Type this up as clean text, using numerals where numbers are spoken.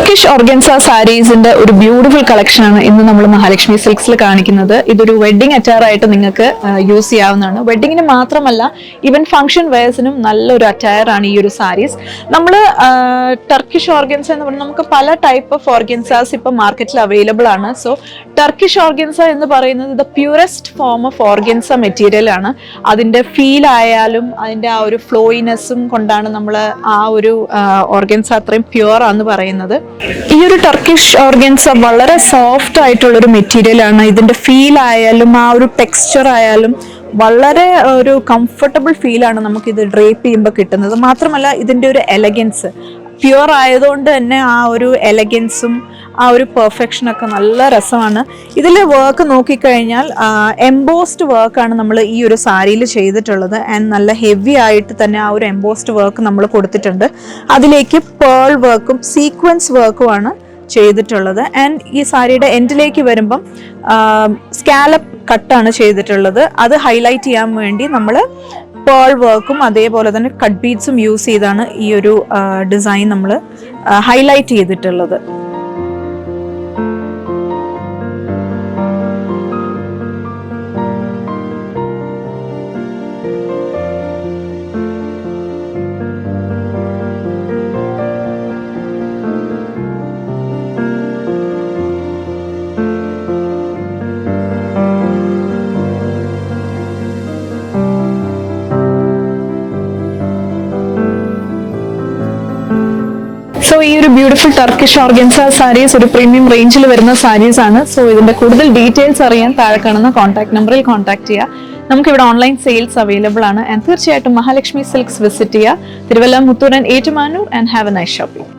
Turkish organza സാരീസിന്റെ ഒരു beautiful collection ആണ് ഇന്ന് നമ്മൾ മഹാലക്ഷ്മി സിൽക്സിൽ കാണിക്കുന്നത്. ഇതൊരു വെഡിങ് അറ്റയർ ആയിട്ട് നിങ്ങൾക്ക് യൂസ് ചെയ്യാവുന്നതാണ്. വെഡിങ്ങിന് മാത്രമല്ല, ഈവൻ ഫംഗ്ഷൻ വെയർസിനും നല്ലൊരു അറ്റയർ ആണ് ഈ ഒരു സാരീസ്. നമ്മൾ ടർക്കിഷ് ഓർഗൻസ എന്ന് പറഞ്ഞാൽ നമുക്ക് പല ടൈപ്പ് ഓഫ് ഓർഗൻസാസ് ഇപ്പൊ മാർക്കറ്റിൽ അവൈലബിൾ ആണ്. സോ ടർക്കിഷ് ഓർഗൻസ എന്ന് പറയുന്നത് the purest form of organza material ആണ്. അതിന്റെ ഫീൽ ആയാലും അതിന്റെ ആ ഒരു ഫ്ലോയിനെസ്സും കൊണ്ടാണ് നമ്മൾ ആ ഒരു ഓർഗൻസ അത്രയും പ്യുവർ ആണെന്ന് പറയുന്നത്. ഈ ഒരു ടർക്കിഷ് ഓർഗൻസ വളരെ സോഫ്റ്റ് ആയിട്ടുള്ള ഒരു മെറ്റീരിയൽ ആണ്. ഇതിന്റെ ഫീൽ ആയാലും ആ ഒരു ടെക്സ്ചർ ആയാലും വളരെ ഒരു കംഫർട്ടബിൾ ഫീലാണ് നമുക്ക് ഇത് ഡ്രേപ്പ് ചെയ്യുമ്പോൾ കിട്ടുന്നത്. മാത്രമല്ല ഇതിന്റെ ഒരു എലഗൻസ് പ്യുവർ ആയതുകൊണ്ട് തന്നെ ആ ഒരു എലഗൻസും ആ ഒരു പെർഫെക്ഷനൊക്കെ നല്ല രസമാണ്. ഇതിലെ വർക്ക് നോക്കിക്കഴിഞ്ഞാൽ എംബോസ്ഡ് വർക്കാണ് നമ്മൾ ഈ ഒരു സാരിയിൽ ചെയ്തിട്ടുള്ളത്. ആൻഡ് നല്ല ഹെവി ആയിട്ട് തന്നെ ആ ഒരു എംബോസ്ഡ് വർക്ക് നമ്മൾ കൊടുത്തിട്ടുണ്ട്. അതിലേക്ക് പേൾ വർക്കും സീക്വൻസ് വർക്കുമാണ് ചെയ്തിട്ടുള്ളത്. ആൻഡ് ഈ സാരിയുടെ എൻഡിലേക്ക് വരുമ്പം സ്കാലപ്പ് കട്ടാണ് ചെയ്തിട്ടുള്ളത്. അത് ഹൈലൈറ്റ് ചെയ്യാൻ വേണ്ടി നമ്മൾ പേൾ വർക്കും അതേപോലെ തന്നെ കട്ട് ബീഡ്സും യൂസ് ചെയ്താണ് ഈ ഒരു ഡിസൈൻ നമ്മൾ ഹൈലൈറ്റ് ചെയ്തിട്ടുള്ളത്. സോ ഈ ഒരു ബ്യൂട്ടിഫുൾ ടർക്കിഷ് ഓർഗൻസ സാരീസ് ഒരു പ്രീമിയം റേഞ്ചിൽ വരുന്ന സാരീസ് ആണ്. സോ ഇതിന്റെ കൂടുതൽ ഡീറ്റെയിൽസ് അറിയാൻ താഴെ കാണുന്ന കോൺടാക്ട് നമ്പറിൽ കോൺടാക്ട് ചെയ്യുക. നമുക്കിവിടെ ഓൺലൈൻ സെയിൽസ് അവൈലബിൾ ആണ്. ആൻഡ് തീർച്ചയായിട്ടും മഹാലക്ഷ്മി സിൽക്സ് വിസിറ്റ് ചെയ്യുക. Thiruvalla, Muthoor and Ettumanoor. And have A nice shopping.